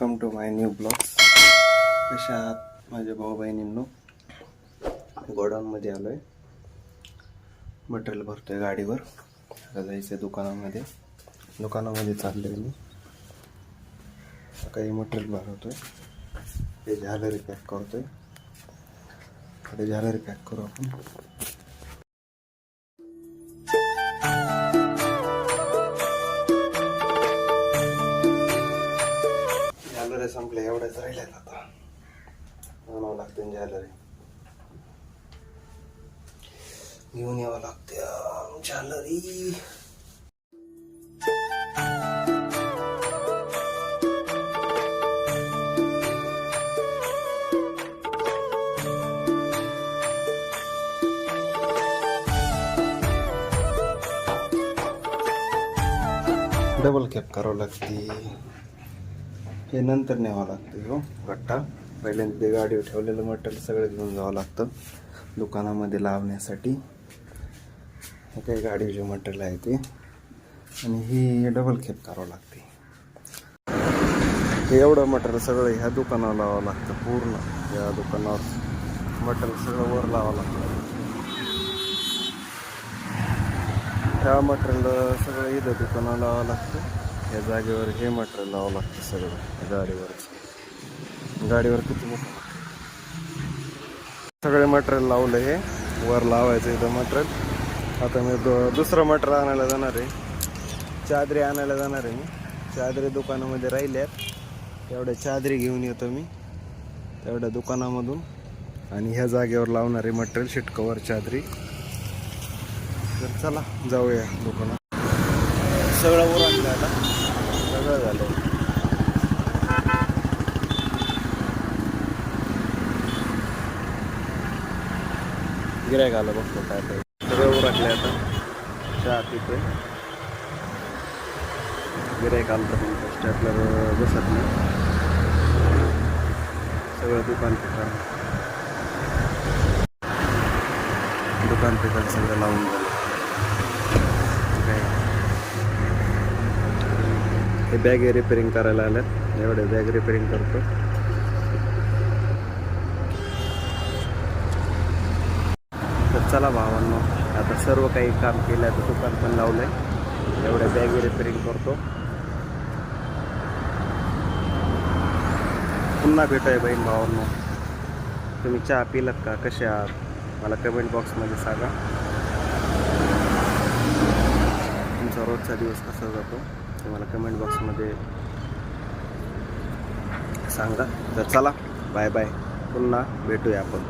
Welcome to my new blogs. कशा आहात माझे भाऊ बहिणींनो? गोडाऊनमध्ये आलो आहे. मटेरियल भरतोय गाडीवर. आता जायचं आहे दुकानामध्ये चाललोय मी. काही मटेरियल भरवतोय. ते झालरी पॅक करतोय. ते झालरी पॅक करू आपण. झालरी संपले, एवढ्याच राहिल्यात आता. आणावं लागते झालरी. घेऊन यावं लागते झालरी. डबल कॅप करावं लागते. हे नंतर न्यावं लागते हो गट्टा. पहिल्यांदा ते गाडीवर ठेवलेलं मटेरियल सगळं घेऊन जावं लागतं दुकानामध्ये लावण्यासाठी. हे काही गाडीचे मटेरियल आहे ते. आणि ही डबल कॅप करावं लागते. हे एवढं मटेरियल सगळं ह्या दुकानावर लावावं लागतं. पूर्ण या दुकानावर मटेरियल सगळं वर लावावं लागतं. ह्या मटेरियल सगळं इथं दुकानावर लावावं लागतं. या जागेवर हे मटेरियल लावावं लागतं सगळं गाडीवर किती मोठं सगळे मटेरियल लावलं. हे वर लावायचं इथं मटेरियल. आता मी दुसरं मटेरियल आणायला जाणार आहे. चादरी आणायला जाणार आहे मी. चादरी दुकानामध्ये राहिल्यात. तेवढ्या चादरी घेऊन येतो मी तेवढ्या दुकानामधून. आणि ह्या जागेवर लावणार आहे मटेरियल, शीट कवर चादरी. तर चला जाऊया दुकानात. सगळं उरकलं आता, सगळं झालं. गिऱ्हाईक आलं बघतो काय ते. सगळं उरकलं आता. चहा पितोय. गिऱ्हाईक आलं तर स्टॅपलर बसत नाही. सगळं दुकान पिकान सगळं लावून झालं. हे बॅग रिपेअरिंग करायला आल्यात. एवढे बॅग रिपेअरिंग करतो. तर चला भावांनो, आता सर्व काही काम केलं आहे. दुकान पण लावलं आहे. एवढ्या बॅग रिपेअरिंग करतो. पुन्हा भेटूया बहीण भावांनो. तुम्ही चहा पिलात का? कसे आहात मला कमेंट बॉक्समध्ये सांगा. तुमचा रोजचा दिवस कसा जातो ते मला कमेंट बॉक्समध्ये सांगा. तर चला बाय बाय. पुन्हा भेटूया आपण.